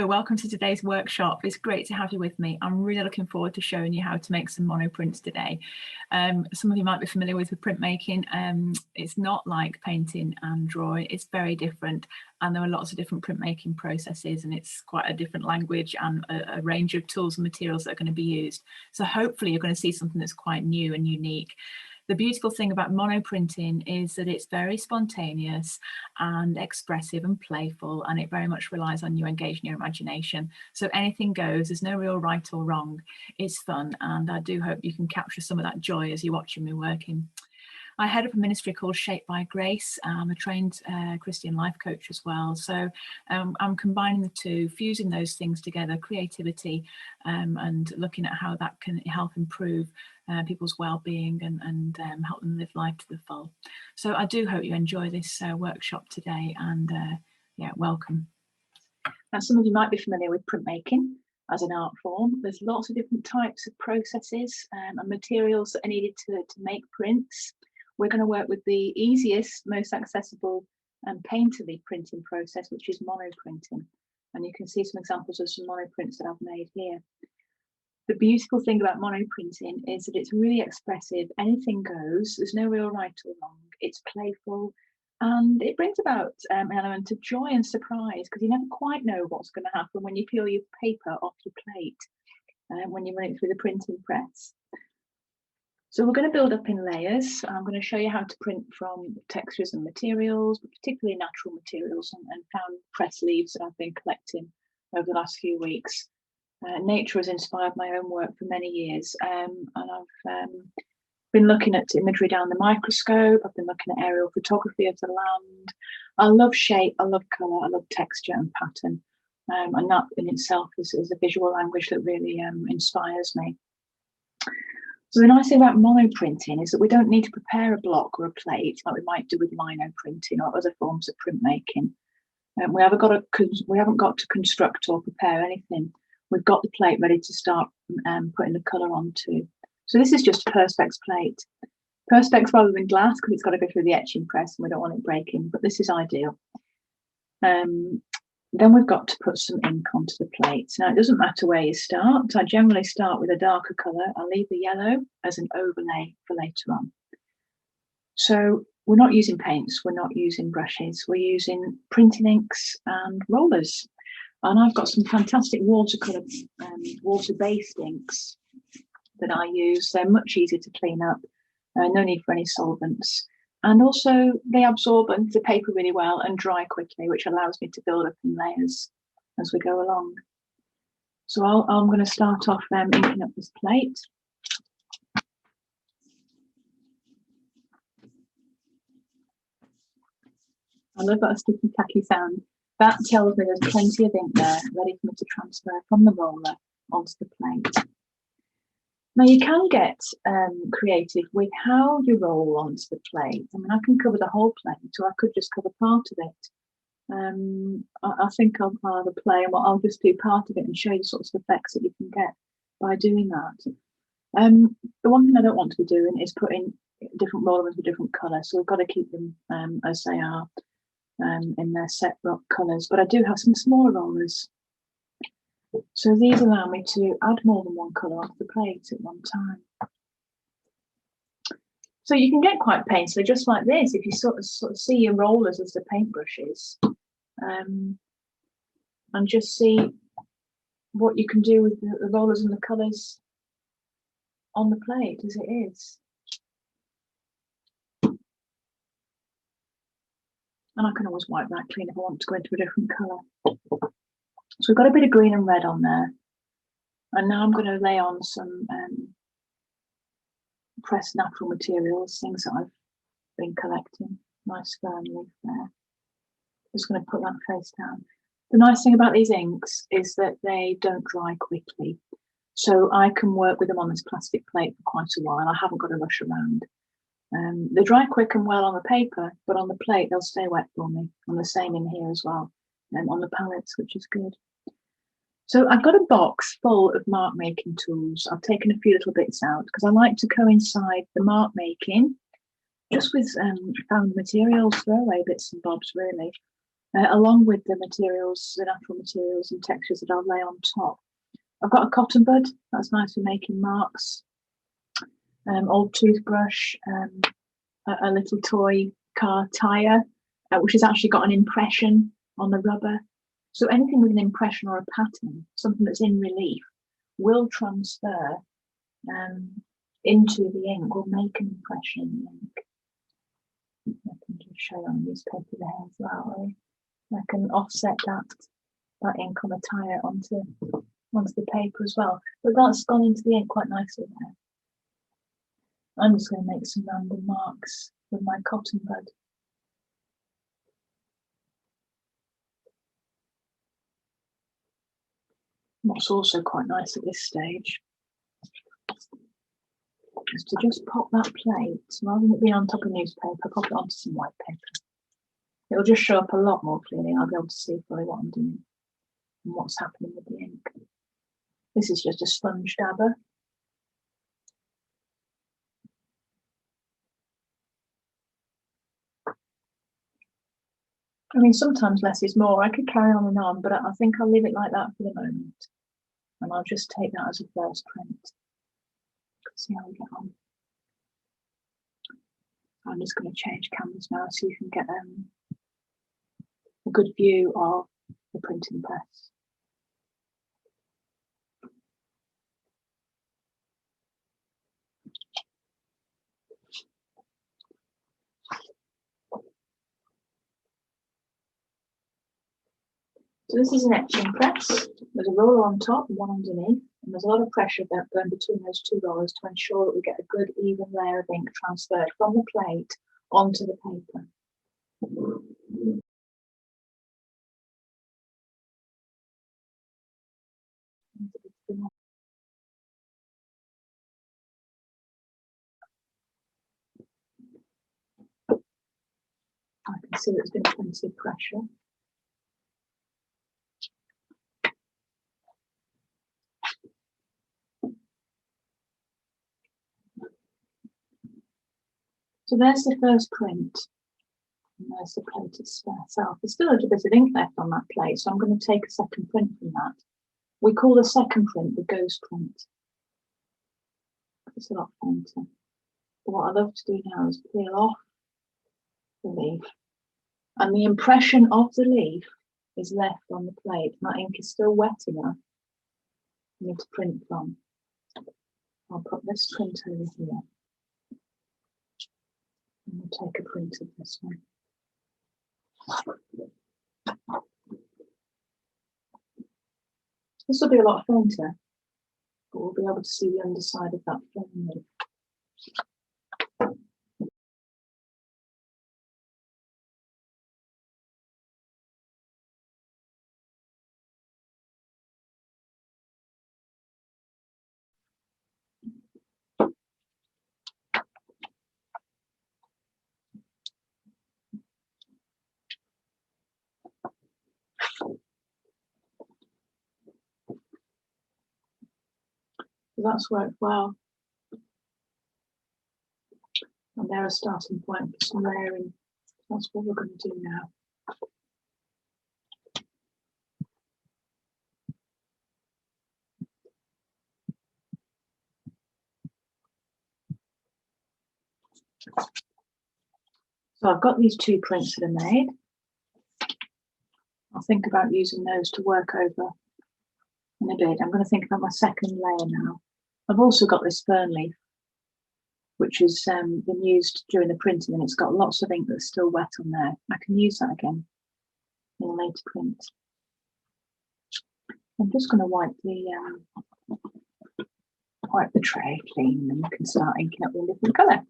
Hello, welcome to today's workshop. It's great to have you with me. I'm really looking forward to showing you how to make some monoprints today. Some of you might be familiar with printmaking. It's not like painting and drawing, it's very different. And there are lots of different printmaking processes, and it's quite a different language and a range of tools and materials that are going to be used. So hopefully you're going to see something that's quite new and unique. The beautiful thing about monoprinting is that it's very spontaneous and expressive and playful, and it very much relies on you engaging your imagination. So anything goes, there's no real right or wrong. It's fun, and I do hope you can capture some of that joy as you're watching me working. I head up a ministry called Shaped by Grace. I'm a trained Christian life coach as well. So I'm combining the two, fusing those things together, creativity and looking at how that can help improve people's well-being and help them live life to the full. So I do hope you enjoy this workshop today, and yeah, welcome. Now, some of you might be familiar with printmaking as an art form. There's lots of different types of processes and materials that are needed to make prints. We're going to work with the easiest, most accessible and painterly printing process, which is monoprinting. And you can see some examples of some monoprints that I've made here. The beautiful thing about monoprinting is that it's really expressive. Anything goes. There's no real right or wrong. It's playful, and it brings about an element of joy and surprise, because you never quite know what's going to happen when you peel your paper off your plate when you run it through the printing press. So we're going to build up in layers. I'm going to show you how to print from textures and materials, but particularly natural materials, and found press leaves that I've been collecting over the last few weeks. Nature has inspired my own work for many years, and I've been looking at imagery down the microscope. I've been looking at aerial photography of the land. I love shape, I love colour, I love texture and pattern, and that in itself is a visual language that really inspires me. So the nice thing about monoprinting is that we don't need to prepare a block or a plate like we might do with lino printing or other forms of printmaking. We haven't got to construct or prepare anything. We've got the plate ready to start putting the colour onto. So this is just Perspex plate. Perspex rather than glass, because it's got to go through the etching press and we don't want it breaking, but this is ideal. Then we've got to put some ink onto the plate. Now, it doesn't matter where you start. I generally start with a darker colour. I'll leave the yellow as an overlay for later on. So we're not using paints, we're not using brushes, we're using printing inks and rollers. And I've got some fantastic watercolour, water-based inks that I use. They're much easier to clean up, no need for any solvents. And also they absorb into the paper really well and dry quickly, which allows me to build up in layers as we go along. So I'm going to start off inking up this plate. I love that sticky tacky sound. That tells me there's plenty of ink there ready for me to transfer from the roller onto the plate. Now you can get creative with how you roll onto the plate. I mean, I can cover the whole plate, or I could just cover part of it. I think I'll either play, and I'll just do part of it and show you the sorts of effects that you can get by doing that. The one thing I don't want to be doing is putting different rollers with different colours, so we've got to keep them as they are in their set colours. But I do have some smaller rollers. So these allow me to add more than one colour onto the plate at one time. So you can get quite painterly just like this if you sort of see your rollers as the paintbrushes, and just see what you can do with the rollers and the colours on the plate as it is. And I can always wipe that clean if I want to go into a different colour. So we've got a bit of green and red on there. And now I'm going to lay on some pressed natural materials, things that I've been collecting. Nice firm leaf there. Just going to put that face down. The nice thing about these inks is that they don't dry quickly. So I can work with them on this plastic plate for quite a while. I haven't got to rush around. They dry quick and well on the paper, but on the plate they'll stay wet for me. And the same in here as well, on the palettes, which is good. So I've got a box full of mark making tools. I've taken a few little bits out because I like to coincide the mark making just with found materials, throwaway bits and bobs really. along with the materials, the natural materials and textures that I'll lay on top. I've got a cotton bud, that's nice for making marks, old toothbrush, a little toy car tyre, which has actually got an impression on the rubber. So anything with an impression or a pattern, something that's in relief, will transfer into the ink, will make an impression in the ink. I can just show you on newspaper there as well. I can offset that ink on the tyre onto the paper as well. But that's gone into the ink quite nicely there. I'm just going to make some random marks with my cotton bud. What's also quite nice at this stage is to just pop that plate, rather than it being on top of newspaper, pop it onto some white paper. It'll just show up a lot more clearly. I'll be able to see fully what I'm doing and what's happening with the ink. This is just a sponge dabber. I mean, sometimes less is more. I could carry on and on, but I think I'll leave it like that for the moment. And I'll just take that as a first print. See how we get on. I'm just going to change cameras now so you can get a good view of the printing press. So this is an etching press. There's a roller on top and one underneath, and there's a lot of pressure going between those two rollers to ensure that we get a good even layer of ink transferred from the plate onto the paper. I can see there's been plenty of pressure. So there's the first print, and there's the plate itself. There's still a little bit of ink left on that plate, so I'm going to take a second print from that. We call the second print the ghost print. It's a lot fainter. But what I love to do now is peel off the leaf, and the impression of the leaf is left on the plate. That ink is still wet enough for me to print from. I'll put this print over here. And we'll take a print of this one. This will be a lot fainter, but we'll be able to see the underside of that flame leaf. So that's worked well. And they're a starting point for some layering. That's what we're going to do now. So I've got these two prints that are made. I'll think about using those to work over in a bit. I'm going to think about my second layer now. I've also got this fern leaf, which has been used during the printing, and it's got lots of ink that's still wet on there. I can use that again in a later print. I'm just going to wipe the tray clean, and we can start inking up with a different colour.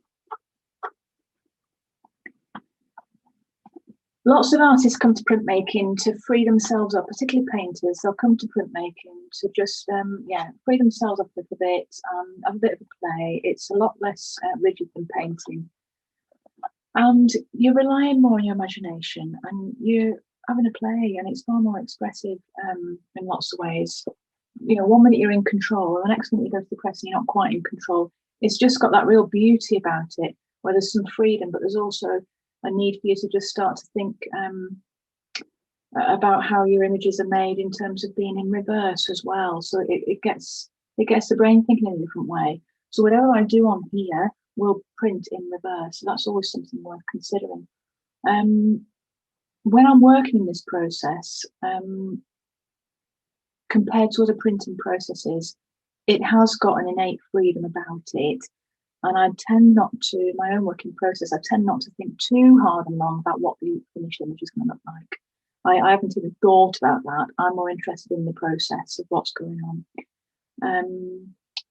Lots of artists come to printmaking to free themselves up, particularly painters. They'll come to printmaking to just, free themselves up a little bit, have a bit of a play. It's a lot less rigid than painting. And you're relying more on your imagination, and you're having a play, and it's far more expressive in lots of ways. You know, one minute you're in control, and the next minute you go to the press and you're not quite in control. It's just got that real beauty about it, where there's some freedom, but there's also a need for you to just start to think about how your images are made in terms of being in reverse as well. So it gets the brain thinking in a different way. So whatever I do on here will print in reverse. So that's always something worth considering. When I'm working in this process, compared to other printing processes, it has got an innate freedom about it. And I tend not to, my own working process, I tend not to think too hard and long about what the finished image is going to look like. I haven't even thought about that. I'm more interested in the process of what's going on.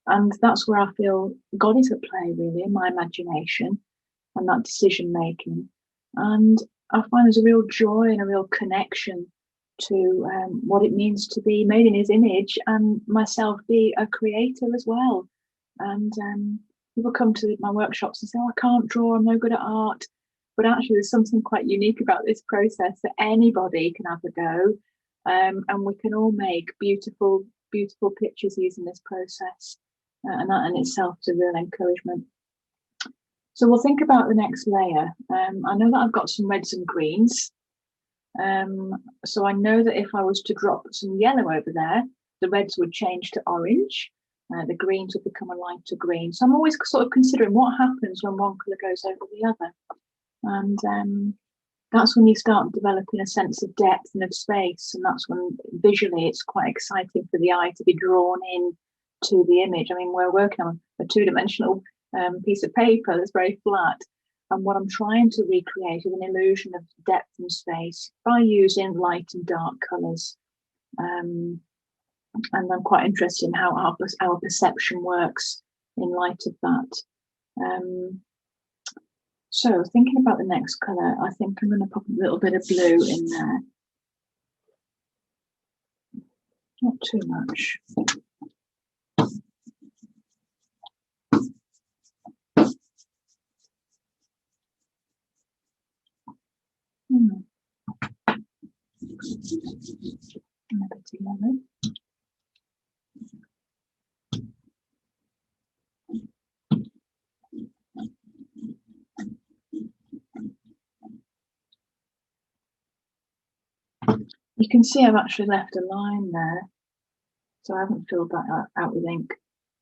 And that's where I feel God is at play, really, in my imagination and that decision making. And I find there's a real joy and a real connection to what it means to be made in his image and myself be a creator as well. And people come to my workshops and say, oh, I can't draw, I'm no good at art. But actually, there's something quite unique about this process that anybody can have a go. And we can all make beautiful, beautiful pictures using this process. And that in itself is a real encouragement. So we'll think about the next layer. I know that I've got some reds and greens. So I know that if I was to drop some yellow over there, the reds would change to orange. The greens would become a lighter green. So I'm always sort of considering what happens when one colour goes over the other. And that's when you start developing a sense of depth and of space. And that's when visually it's quite exciting for the eye to be drawn in to the image. I mean, we're working on a two-dimensional piece of paper that's very flat. And what I'm trying to recreate is an illusion of depth and space by using light and dark colours. And I'm quite interested in how our perception works in light of that. So thinking about the next colour, I think I'm going to pop a little bit of blue in there. Not too much. And a bit of yellow. You can see I've actually left a line there, so I haven't filled that out with ink.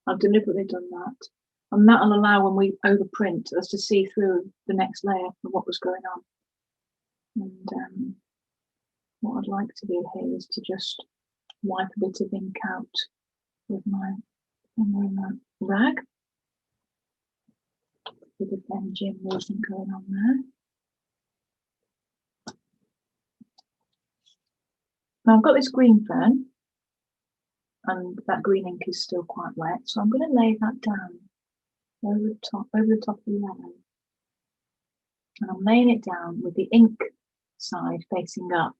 I've deliberately done that. And that'll allow, when we overprint, us to see through the next layer of what was going on. And what I'd like to do here is to just wipe a bit of ink out with my rag. A bit of energy and movement going on there. Now I've got this green fern, and that green ink is still quite wet, so I'm going to lay that down over the top of the yellow. And I'm laying it down with the ink side facing up.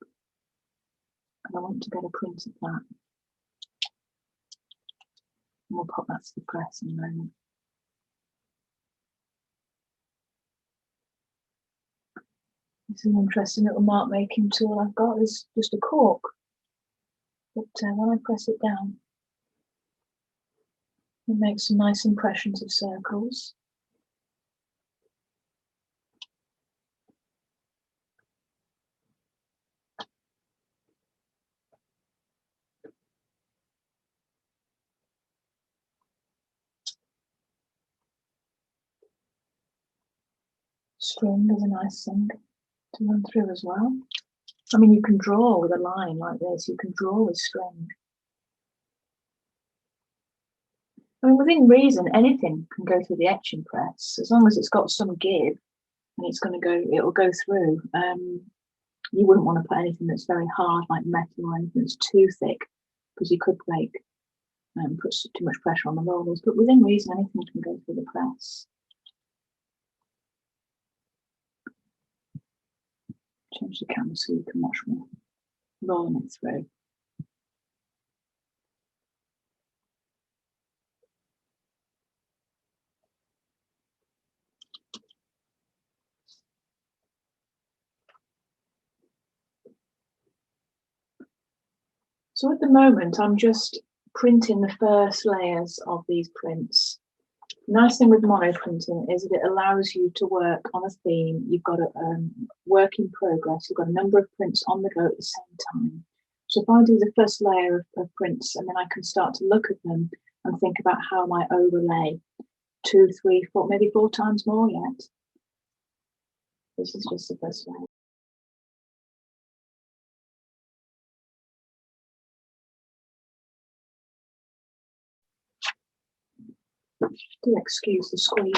And I want to get a print of that. And we'll pop that to the press in a moment. This is an interesting little mark making tool I've got. It's just a cork. But when I press it down, it makes some nice impressions of circles. String is a nice thing to run through as well. I mean, you can draw with a line like this. You can draw with string. I mean, within reason, anything can go through the etching press as long as it's got some give, and it'll go through. You wouldn't want to put anything that's very hard, like metal, or anything that's too thick, because you could break and put too much pressure on the rollers. But within reason, anything can go through the press. Change the camera so you can watch me rolling it through. So at the moment, I'm just printing the first layers of these prints Nice thing with monoprinting is that it allows you to work on a theme. You've got a work in progress. You've got a number of prints on the go at the same time. So if I do the first layer of prints, and then I can start to look at them and think about how I might overlay 2, 3, 4, maybe 4 times more yet. This is just the first layer. Do excuse the squeak.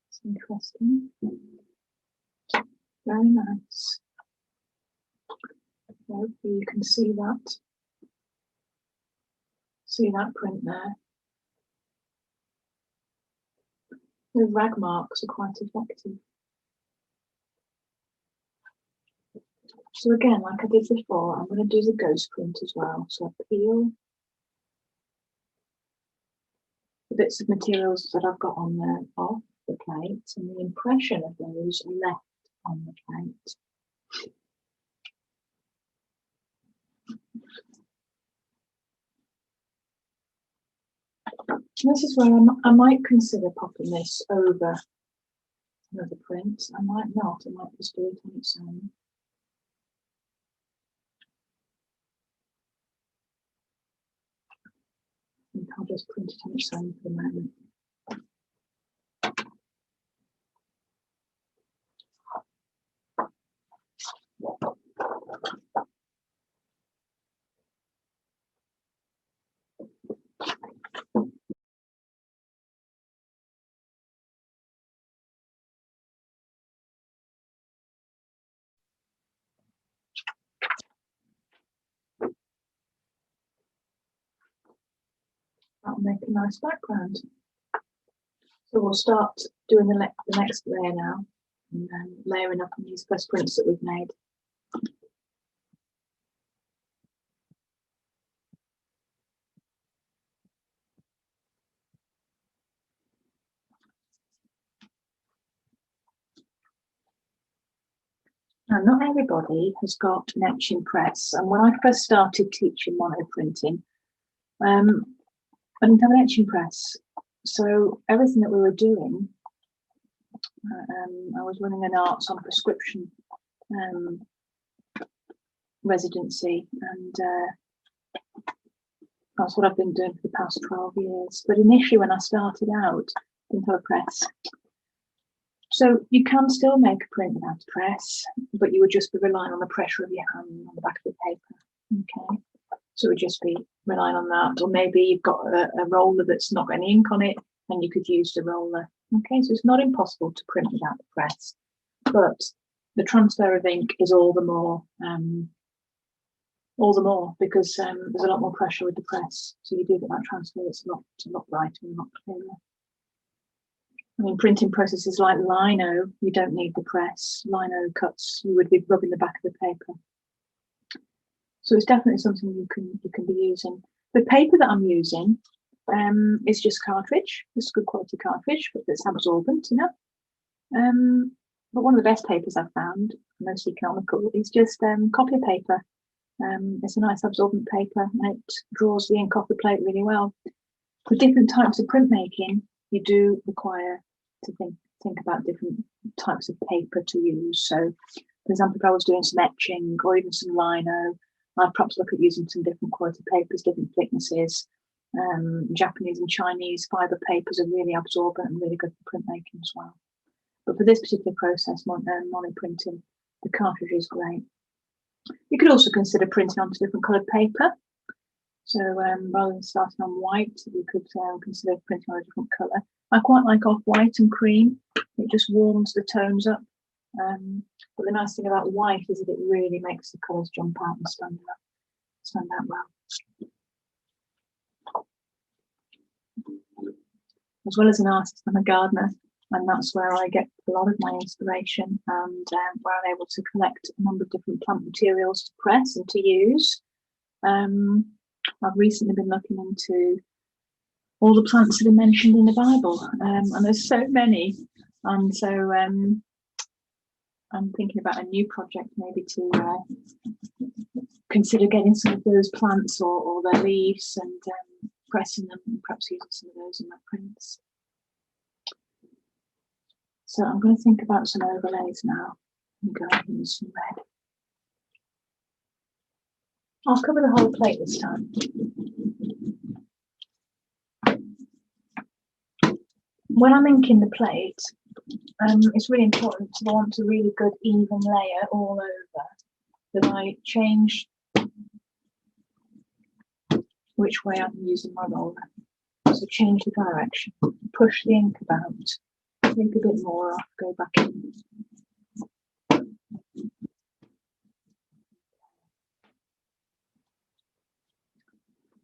It's interesting. Very nice. Hopefully you can see that. See that print there. The rag marks are quite effective. So again, like I did before, I'm going to do the ghost print as well. So I peel the bits of materials that I've got on there off the plate, and the impression of those are left on the plate. And this is where I might consider popping this over another print. I might not, I might just do it on its own. I think I'll just print it on its own for the moment. That'll make a nice background. So we'll start doing the next layer now, and then layering up on these first prints that we've made. Now, not everybody has got an etching press, and when I first started teaching monoprinting, I didn't have an etching press. So everything that we were doing, I was running an arts on prescription residency, and that's what I've been doing for the past 12 years. But initially, when I started out, I didn't have a press. So you can still make a print without a press, but you would just be relying on the pressure of your hand on the back of the paper. Okay, so it would just be relying on that, or maybe you've got a roller that's not got any ink on it, and you could use the roller. Okay, so it's not impossible to print without the press, but the transfer of ink is all the more because there's a lot more pressure with the press. So you do get that transfer. It's a lot brighter and a lot clearer. I mean, printing processes like lino, you don't need the press. Lino cuts, you would be rubbing the back of the paper. So it's definitely something you can be using. The paper that I'm using is just cartridge. It's good quality cartridge, but it's absorbent enough. But one of the best papers I've found, most economical, is just copy paper. It's a nice absorbent paper, and it draws the ink off the plate really well. For different types of printmaking, you do require to think about different types of paper to use. So, for example, if I was doing some etching or even some lino, I'd perhaps look at using some different quality papers, different thicknesses. Japanese and Chinese fibre papers are really absorbent and really good for printmaking as well. But for this particular process, monoprinting, the cartridge is great. You could also consider printing onto different coloured paper. So rather than starting on white, you could consider printing on a different colour. I quite like off-white and cream. It just warms the tones up. But the nice thing about white is that it really makes the colours jump out and stand out well. As well as an artist, I'm a gardener, and that's where I get a lot of my inspiration, and where I'm able to collect a number of different plant materials to press and to use. I've recently been looking into all the plants that are mentioned in the Bible, and there's so many. And so I'm thinking about a new project, maybe to consider getting some of those plants or their leaves and pressing them and perhaps using some of those in my prints. So I'm going to think about some overlays now and go and use some red. I'll cover the whole plate this time. When I'm inking the plate, it's really important to want a really good even layer all over, that I change which way I'm using my roller. So change the direction, push the ink about, take a bit more off, go back in.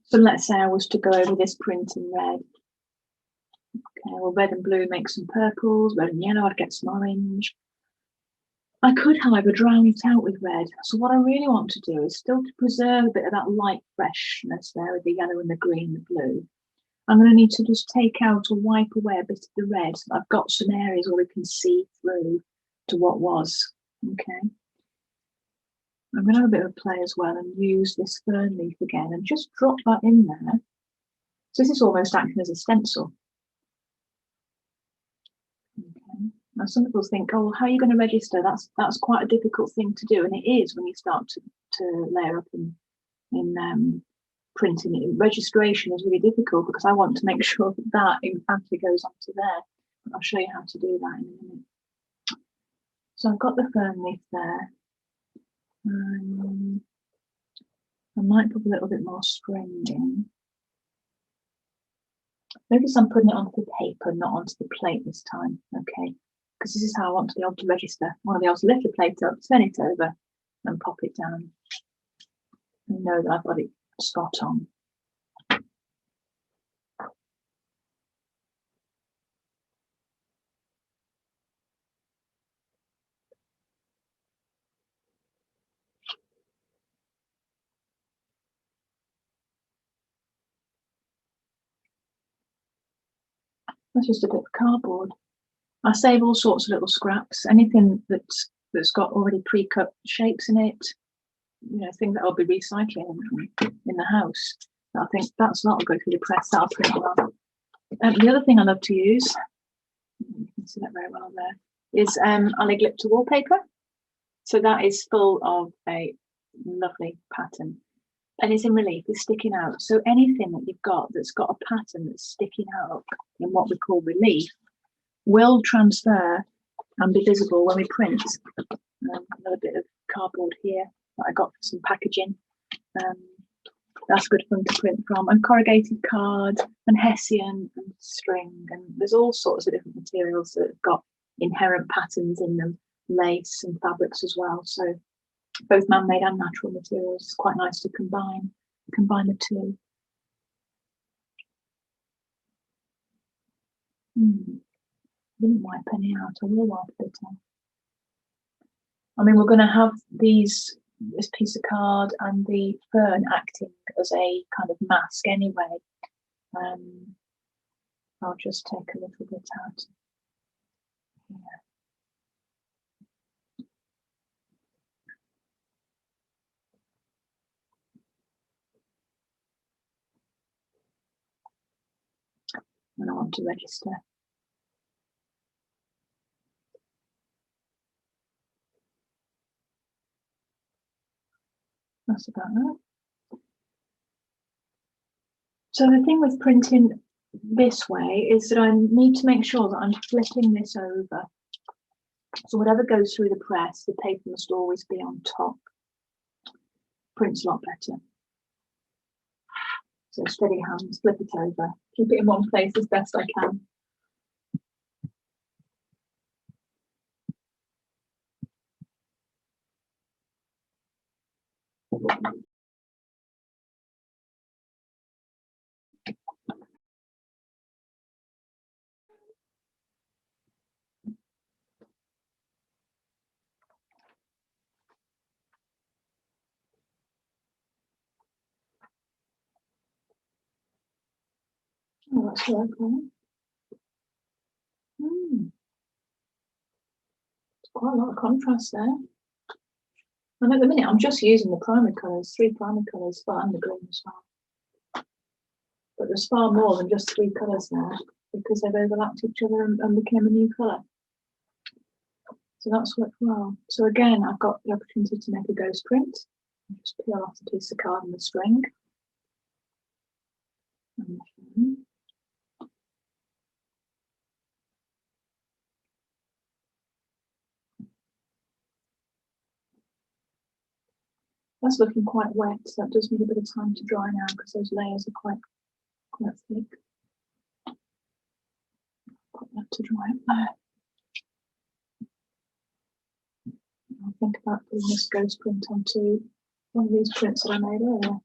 So let's say I was to go over this print in red. Okay, well, red and blue make some purples, red and yellow, I'd get some orange. I could, however, drown it out with red. So what I really want to do is still to preserve a bit of that light freshness there with the yellow and the green and the blue. I'm going to need to just take out or wipe away a bit of the red. So I've got some areas where we can see through to what was. Okay. I'm going to have a bit of a play as well and use this fern leaf again and just drop that in there. So this is almost acting as a stencil. Okay. Now some people think, oh, well, how are you going to register? That's quite a difficult thing to do, and it is when you start to layer up in printing it. Registration is really difficult because I want to make sure that emphatically goes onto there. But I'll show you how to do that in a minute. So I've got the fern leaf there. I might put a little bit more string in. Notice I'm putting it onto the paper, not onto the plate this time, okay? Because this is how I want to be able to register. I want to be able to lift the plate up, turn it over, and pop it down. And know that I've got it spot on. That's just a bit of cardboard. I save all sorts of little scraps, anything that's got already pre-cut shapes in it, you know, things that I'll be recycling in the house. I think that'll go through the press, that'll print well. The other thing I love to use, you can see that very well there, is Glitter wallpaper. So that is full of a lovely pattern. And it's in relief, it's sticking out. So anything that you've got that's got a pattern that's sticking out in what we call relief will transfer and be visible when we print. Another bit of cardboard here that I got for some packaging. That's good fun to print from. And corrugated card and hessian and string. And there's all sorts of different materials that have got inherent patterns in them, lace and fabrics as well. So both man-made and natural materials. It's quite nice to combine the two. Didn't wipe any out. I will wipe a bit out. I mean, we're going to have this piece of card and the fern acting as a kind of mask anyway. I'll just take a little bit out here. And I want to register. That's about that. So the thing with printing this way is that I need to make sure that I'm flipping this over. So whatever goes through the press, the paper must always be on top. Prints a lot better. So steady hands, flip it over, keep it in one place as best I can. Oh, that's lovely. Quite a lot of contrast there. And at the minute, I'm just using the primary colours, 3 primary colours, and the green as well. But there's far more than just 3 colours there, because they've overlapped each other and became a new colour. So that's worked well. So again, I've got the opportunity to make a ghost print. I'll just peel off a piece of card and the string. That's looking quite wet, so that does need a bit of time to dry now because those layers are quite thick. Put that to dry up there. I'll think about putting this ghost print onto one of these prints that I made earlier.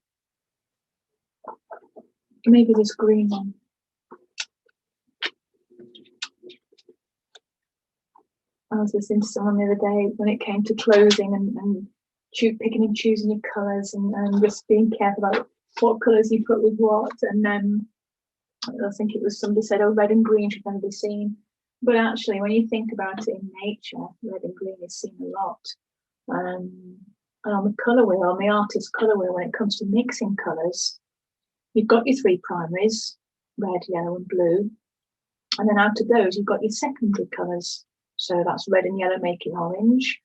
Maybe this green one. I was listening to someone the other day when it came to clothing and picking and choosing your colours and just being careful about what colours you put with what. And then I think it was somebody said, oh, red and green should never be seen. But actually, when you think about it in nature, red and green is seen a lot. And on the colour wheel, on the artist's colour wheel, when it comes to mixing colours, you've got your 3 primaries, red, yellow and blue. And then out of those, you've got your secondary colours. So that's red and yellow making orange,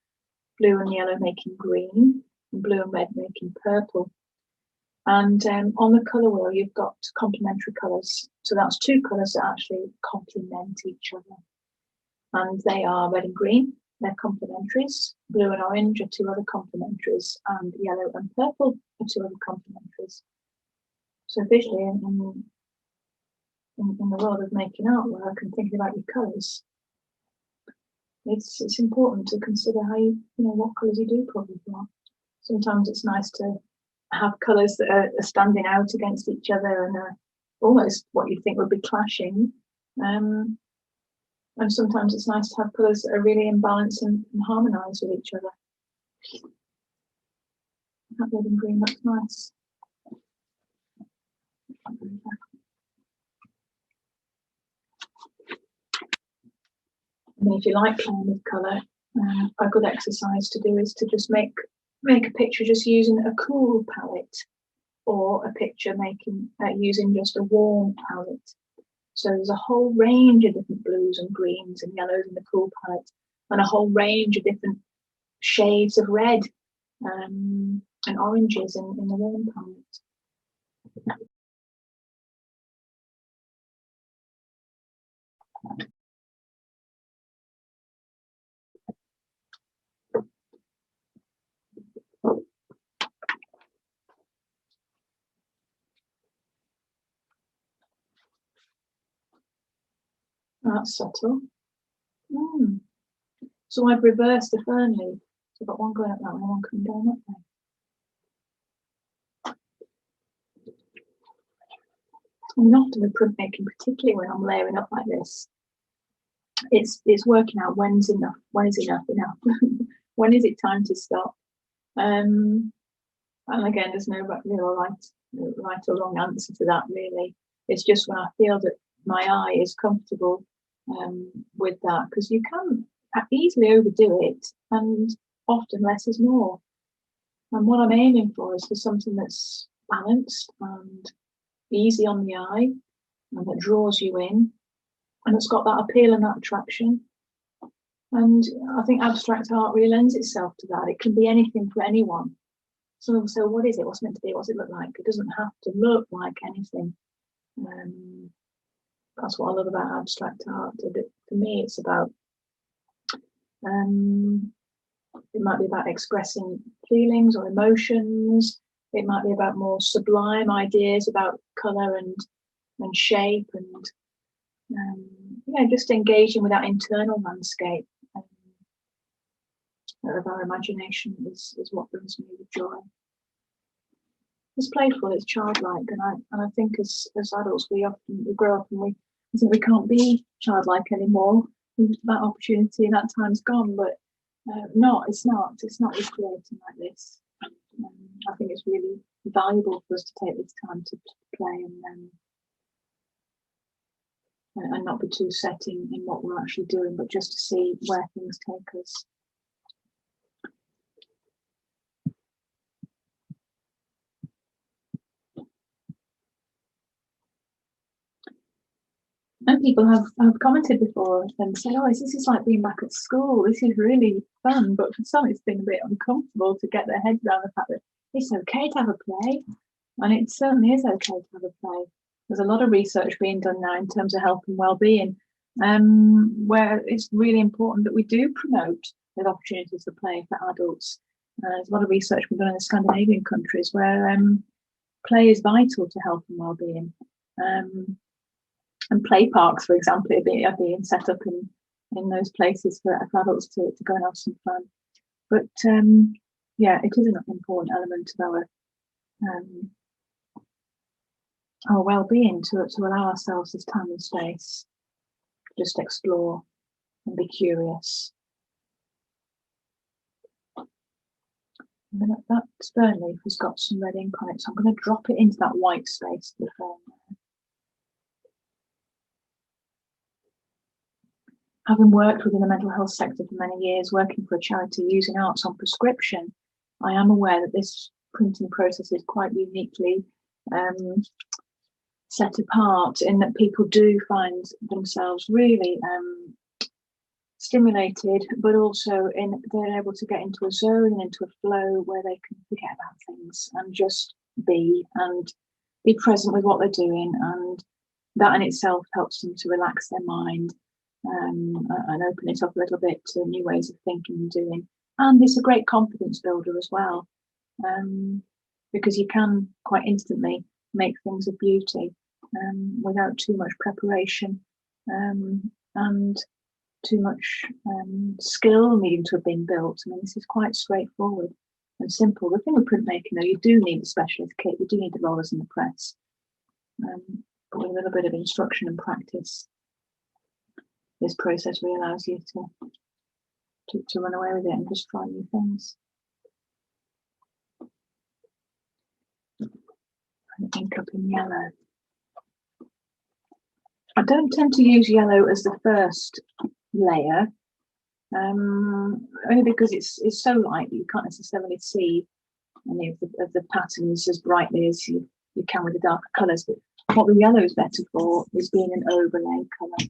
blue and yellow making green, and blue and red making purple. And on the colour wheel, you've got complementary colours. So that's 2 colours that actually complement each other. And they are red and green, they're complementaries. Blue and orange are 2 other complementaries, and yellow and purple are 2 other complementaries. So visually, in the world of making artwork and thinking about your colours, it's important to consider how you know what colours you do put with what. Sometimes it's nice to have colours that are standing out against each other and are almost what you think would be clashing. And sometimes it's nice to have colours that are really in balance and harmonise with each other. That red and green looks nice. And if you like playing with colour, a good exercise to do is to just make a picture just using a cool palette, or a picture using just a warm palette. So there's a whole range of different blues and greens and yellows in the cool palette, and a whole range of different shades of red and oranges in the warm palette. That's subtle. So I've reversed the fern leaf. So I've got one going up that way and one coming down that way. I mean, often with printmaking, particularly when I'm layering up like this, it's working out when's enough, when is enough, when is it time to stop. And again, there's no real right or wrong answer to that, really. It's just when I feel that my eye is comfortable with that, because you can easily overdo it, and often less is more. And what I'm aiming for is for something that's balanced and easy on the eye, and that draws you in, and it's got that appeal and that attraction. And I think abstract art really lends itself to that. It can be anything for anyone. So what is it? What's it meant to be? What's it look like? It doesn't have to look like anything. That's what I love about abstract art. For me, it's about it might be about expressing feelings or emotions. It might be about more sublime ideas about colour and shape, and just engaging with that internal landscape of our imagination is what brings me the joy. It's playful, it's childlike, and I think as adults we grow up and we think we can't be childlike anymore. That opportunity and that time's gone, but it's not with creating like this. I think it's really valuable for us to take this time to play and not be too set in what we're actually doing, but just to see where things take us. And people have commented before and said, oh, this is like being back at school. This is really fun. But for some, it's been a bit uncomfortable to get their heads around the fact that it's okay to have a play. And it certainly is okay to have a play. There's a lot of research being done now in terms of health and well-being, where it's really important that we do promote the opportunities for play for adults. There's a lot of research being done in the Scandinavian countries where play is vital to health and well-being. And play parks, for example, are being set up in those places for adults to go and have some fun. But yeah, it is an important element of our well-being to allow ourselves this time and space to just explore and be curious. That fern leaf has got some red ink on it, so I'm going to drop it into that white space of the fern there. Having worked within the mental health sector for many years, working for a charity using arts on prescription, I am aware that this printing process is quite uniquely set apart in that people do find themselves really stimulated, but also they're able to get into a zone and into a flow where they can forget about things and just be present with what they're doing, and that in itself helps them to relax their mind and open it up a little bit to new ways of thinking and doing. And it's a great confidence builder as well, because you can quite instantly make things of beauty without too much preparation and too much skill needing to have been built. I mean, this is quite straightforward and simple. The thing with printmaking, though, you do need a specialist kit. You do need the rollers and the press. But with a little bit of instruction and practice, this process really allows you to run away with it and just try new things. And ink up in yellow. I don't tend to use yellow as the first layer, only because it's so light that you can't necessarily see any of the patterns as brightly as you can with the darker colours. But what the yellow is better for is being an overlay colour.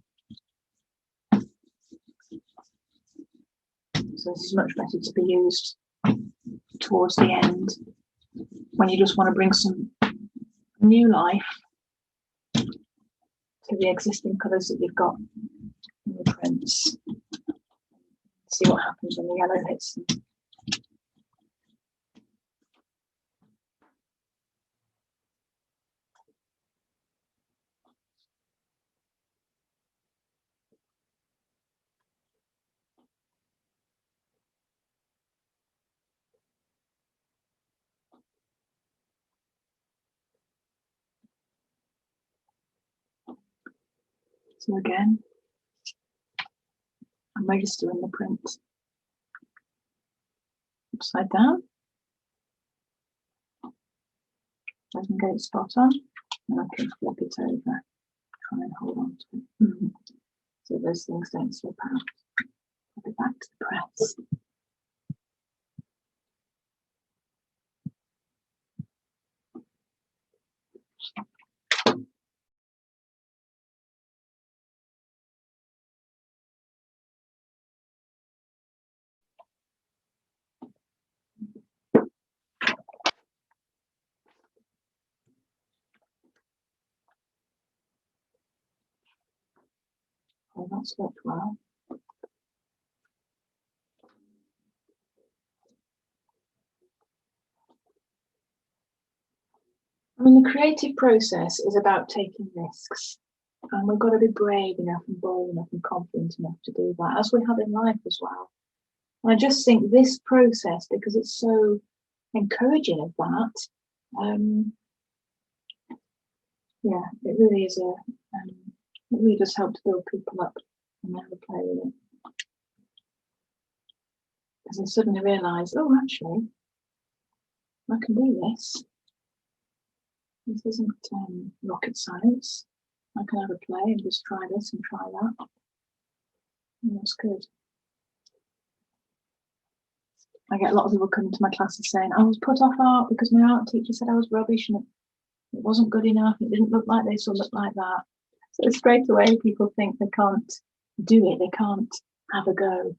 So this is much better to be used towards the end when you just want to bring some new life to the existing colours that you've got in the prints. See what happens when the yellow hits them. So again, I'm registering the print upside down. I can get it spot on, and I can flip it over, try and hold on to it. So those things don't slip out. I'll be back to the press. Oh, that's worked well. I mean, the creative process is about taking risks, and we've got to be brave enough and bold enough and confident enough to do that, as we have in life as well. And I just think this process, because it's so encouraging of that, yeah, it really is it really does help to build people up and have a play with it. Because I suddenly realise, oh, actually, I can do this. This isn't rocket science. I can have a play and just try this and try that. And that's good. I get a lot of people coming to my classes saying, I was put off art because my art teacher said I was rubbish and it wasn't good enough. It didn't look like this or look like that. So straight away people think they can't do it, they can't have a go.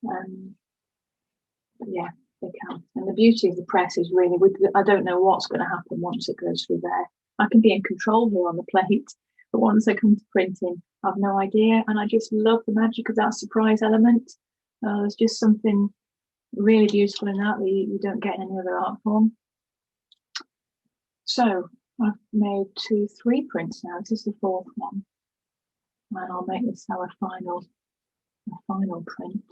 But yeah, they can. And the beauty of the press is really, I don't know what's going to happen once it goes through there. I can be in control here on the plate, but once I come to printing, I've no idea. And I just love the magic of that surprise element. There's just something really beautiful in that you don't get in any other art form. So I've made 3 prints now. This is the 4th one. And I'll make this our final print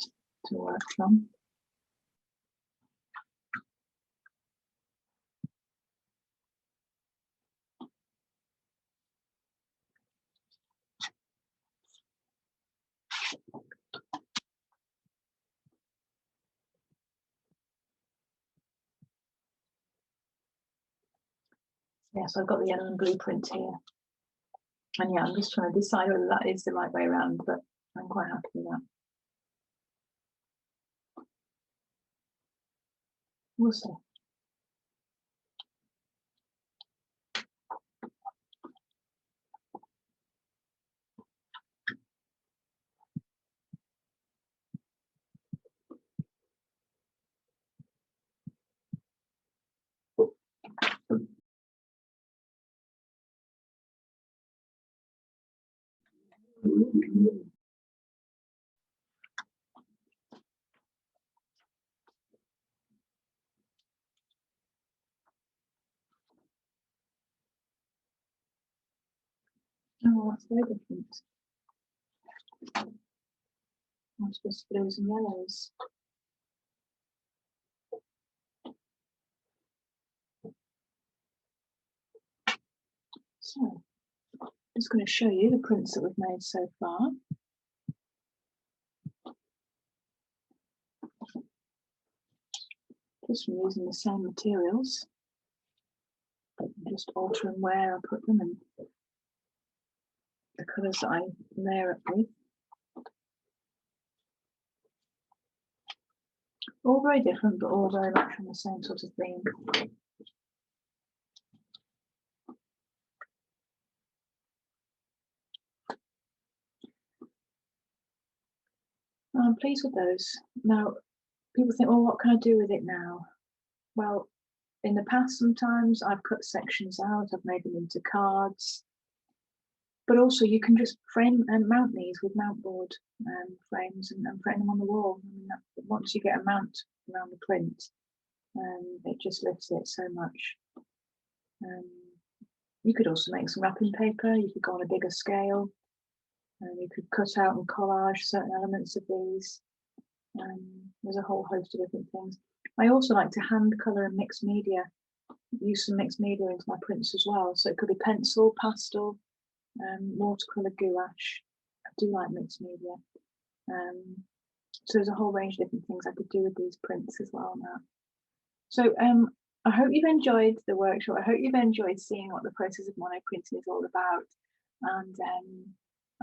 to work from. Yeah, so I've got the yellow and blue print here. And yeah, I'm just trying to decide whether that is the right way around, but I'm quite happy with that. We'll see. Oh, that's very different. I'm supposed to blues and yellows. So, I'm just going to show you the prints that we've made so far. Just from using the same materials, just altering where I put them and the colours that I layer it with. All very different, but all very much from the same sort of theme. I'm pleased with those. Now, people think, well, what can I do with it now? Well, in the past, sometimes I've cut sections out, I've made them into cards, but also you can just frame and mount these with mount board frames and frame them on the wall. I mean, once you get a mount around the print, it just lifts it so much. You could also make some wrapping paper, you could go on a bigger scale, and you could cut out and collage certain elements of these. There's a whole host of different things. I also like to hand colour and mix media, use some mixed media into my prints as well. So it could be pencil, pastel, watercolour, gouache. I do like mixed media. So there's a whole range of different things I could do with these prints as well now. So I hope you've enjoyed the workshop. I hope you've enjoyed seeing what the process of mono printing is all about. And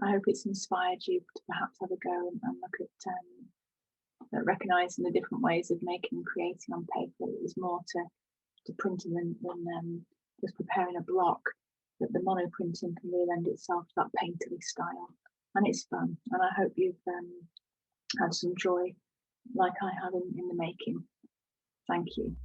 I hope it's inspired you to perhaps have a go and look at recognising the different ways of making and creating on paper. There's more to printing than just preparing a block, that the mono printing can really lend itself to that painterly style, and it's fun. And I hope you've had some joy like I have in the making. Thank you.